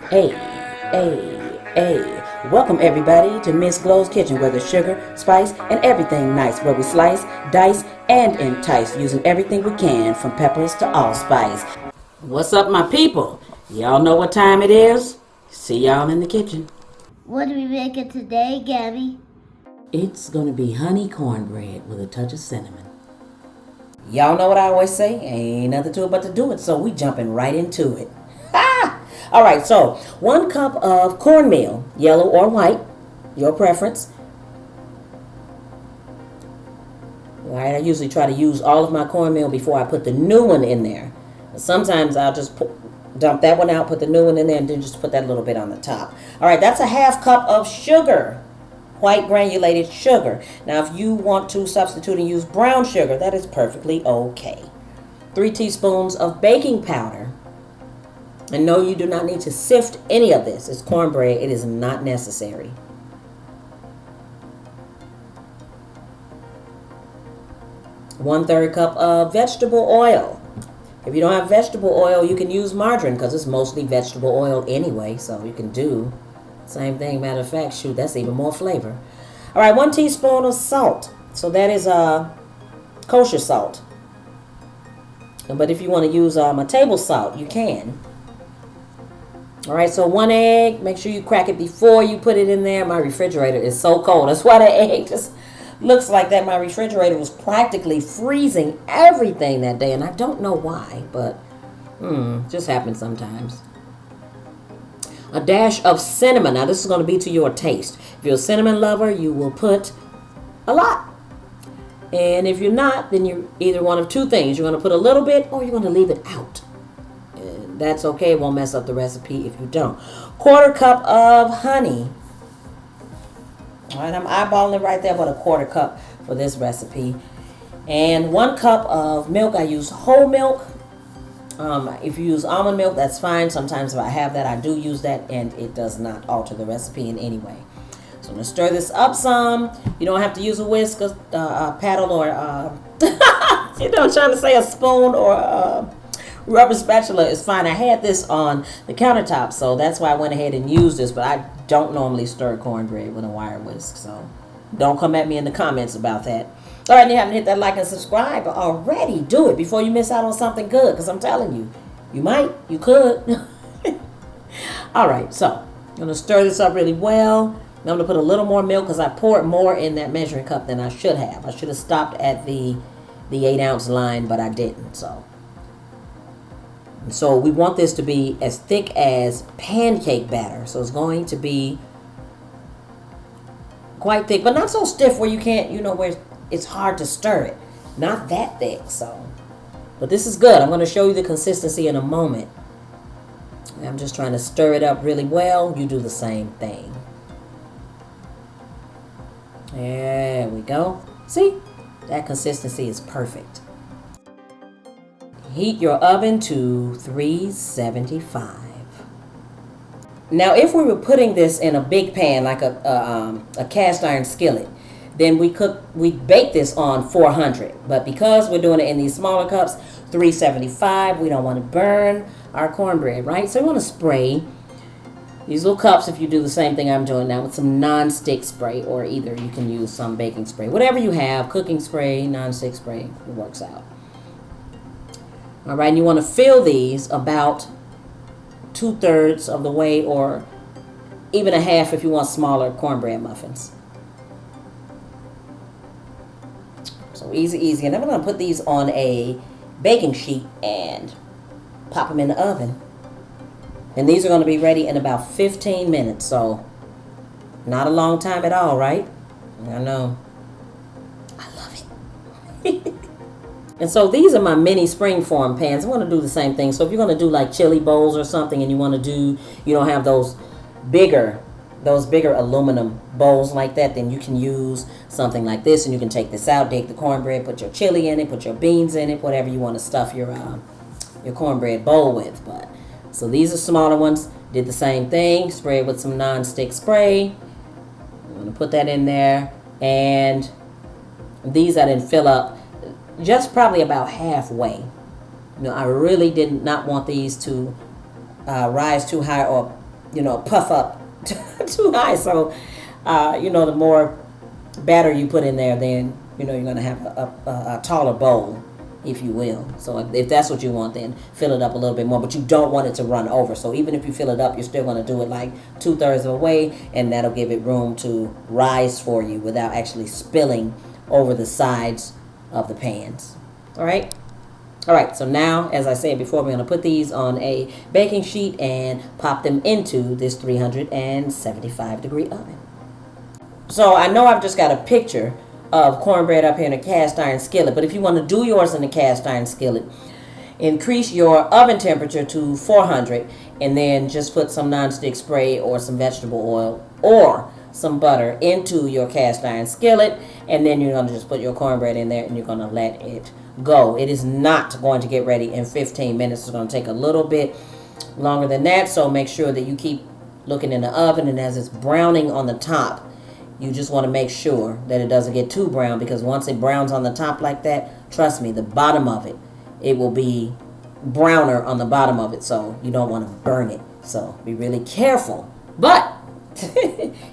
Hey, hey. Welcome everybody to Miss Glow's Kitchen, where there's sugar, spice, and everything nice, where we slice, dice, and entice, using everything we can, from peppers to allspice. What's up, my people? Y'all know what time it is? See y'all in the kitchen. What are we making today, Gabby? It's gonna be honey cornbread with a touch of cinnamon. Y'all know what I always say, ain't nothing to it but to do it, so we jumping right into it. All right, so 1 cup of cornmeal, yellow or white, your preference. All right, I usually try to use all of my cornmeal before I put the new one in there. Sometimes I'll just dump that one out, put the new one in there, and then just put that little bit on the top. All right, that's a 1/2 cup of sugar, white granulated sugar. Now, if you want to substitute and use brown sugar, that is perfectly okay. 3 teaspoons of baking powder. And no, you do not need to sift any of this. It's cornbread. It is not necessary. 1/3 cup of vegetable oil. If you don't have vegetable oil, you can use margarine because it's mostly vegetable oil anyway. So you can do the same thing. Matter of fact, shoot, that's even more flavor. All right, 1 teaspoon of salt. So that is kosher salt. But if you want to use a table salt, you can. All right, so 1 egg. Make sure you crack it before you put it in there. My refrigerator is so cold. That's why the egg just looks like that. My refrigerator was practically freezing everything that day, and I don't know why, but just happens sometimes. A dash of cinnamon. Now, this is going to be to your taste. If you're a cinnamon lover, you will put a lot. And if you're not, then you're either one of 2 things. You're going to put a little bit, or you're going to leave it out. That's okay. It won't mess up the recipe if you don't. 1/4 cup of honey. All right, I'm eyeballing it right there, but a 1/4 cup for this recipe. And 1 cup of milk. I use whole milk. If you use almond milk, that's fine. Sometimes if I have that, I do use that, and it does not alter the recipe in any way. So I'm going to stir this up some. You don't have to use a whisk, a paddle, or trying to say a spoon or rubber spatula is fine. I had this on the countertop, so that's why I went ahead and used this, but I don't normally stir cornbread with a wire whisk, so don't come at me in the comments about that. All right, you haven't hit that like and subscribe already. Do it before you miss out on something good, because I'm telling you, you might, you could. All right, so I'm going to stir this up really well. I'm going to put a little more milk because I poured more in that measuring cup than I should have. I should have stopped at the 8-ounce line, but I didn't, So we want this to be as thick as pancake batter. So it's going to be quite thick, but not so stiff where you can't, where it's hard to stir it. Not that thick, so. But this is good. I'm going to show you the consistency in a moment. I'm just trying to stir it up really well. You do the same thing. There we go. See? That consistency is perfect. Heat your oven to 375. Now, if we were putting this in a big pan, like a cast iron skillet, then we bake this on 400. But because we're doing it in these smaller cups, 375, we don't want to burn our cornbread, right? So we want to spray these little cups, if you do the same thing I'm doing now, with some non-stick spray, or either you can use some baking spray. Whatever you have, cooking spray, non-stick spray, it works out. All right, and you want to fill these about 2/3 of the way, or even a half if you want smaller cornbread muffins. So easy. And then we're going to put these on a baking sheet and pop them in the oven. And these are going to be ready in about 15 minutes. So not a long time at all, right? I know. I love it. And so these are my mini springform pans. I want to do the same thing. So if you're going to do like chili bowls or something, and you want to do, you don't have those bigger aluminum bowls like that, then you can use something like this, and you can take this out, dig the cornbread, put your chili in it, put your beans in it, whatever you want to stuff your cornbread bowl with. But so these are smaller ones. Did the same thing. Spray it with some non-stick spray. I'm going to put that in there, and these I didn't fill up. Just probably about halfway. I really did not want these to rise too high or, puff up too high. So, the more batter you put in there, then, you're going to have a taller bowl, if you will. So if that's what you want, then fill it up a little bit more, but you don't want it to run over. So even if you fill it up, you're still going to do it like 2/3 of the way, and that'll give it room to rise for you without actually spilling over the sides of the pans. All right. So now, as I said before, we're going to put these on a baking sheet and pop them into this 375-degree oven. So I know I've just got a picture of cornbread up here in a cast iron skillet, but if you want to do yours in a cast iron skillet, increase your oven temperature to 400 and then just put some nonstick spray or some vegetable oil or some butter into your cast iron skillet, and then you're going to just put your cornbread in there and you're going to let it go. It is not going to get ready in 15 minutes. It's going to take a little bit longer than that, so make sure that you keep looking in the oven, and as it's browning on the top, you just want to make sure that it doesn't get too brown, because once it browns on the top like that, trust me, the bottom of it will be browner on the bottom of it, so you don't want to burn it. So be really careful. But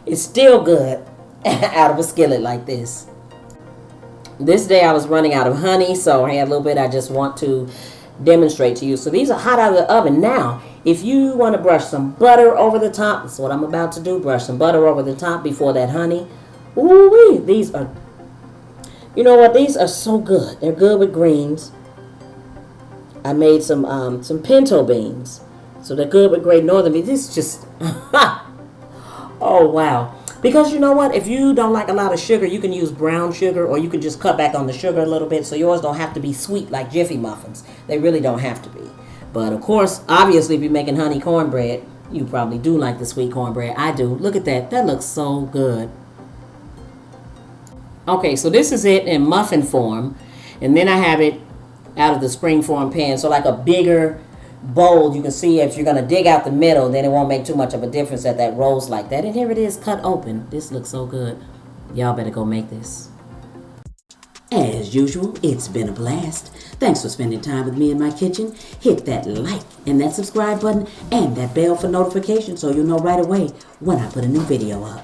it's still good out of a skillet like this. This day I was running out of honey, so I had a little bit I just want to demonstrate to you. So these are hot out of the oven. Now, if you want to brush some butter over the top, that's what I'm about to do. Brush some butter over the top before that honey. Ooh-wee, these are, you know what? These are so good. They're good with greens. I made some pinto beans, so they're good with Great Northern beans. This is just, oh wow. Because you know what? If you don't like a lot of sugar, you can use brown sugar, or you can just cut back on the sugar a little bit, so yours don't have to be sweet like Jiffy muffins. They really don't have to be. But of course, obviously, if you're making honey cornbread, you probably do like the sweet cornbread. I do. Look at that. That looks so good. Okay, so this is it in muffin form, and then I have it out of the springform pan, so like a bigger bowl. You can see if you're going to dig out the middle, then it won't make too much of a difference that rolls like that. And here it is, cut open. This looks so good. Y'all better go make this. As usual, it's been a blast. Thanks for spending time with me in my kitchen. Hit that like and that subscribe button and that bell for notifications so you'll know right away when I put a new video up.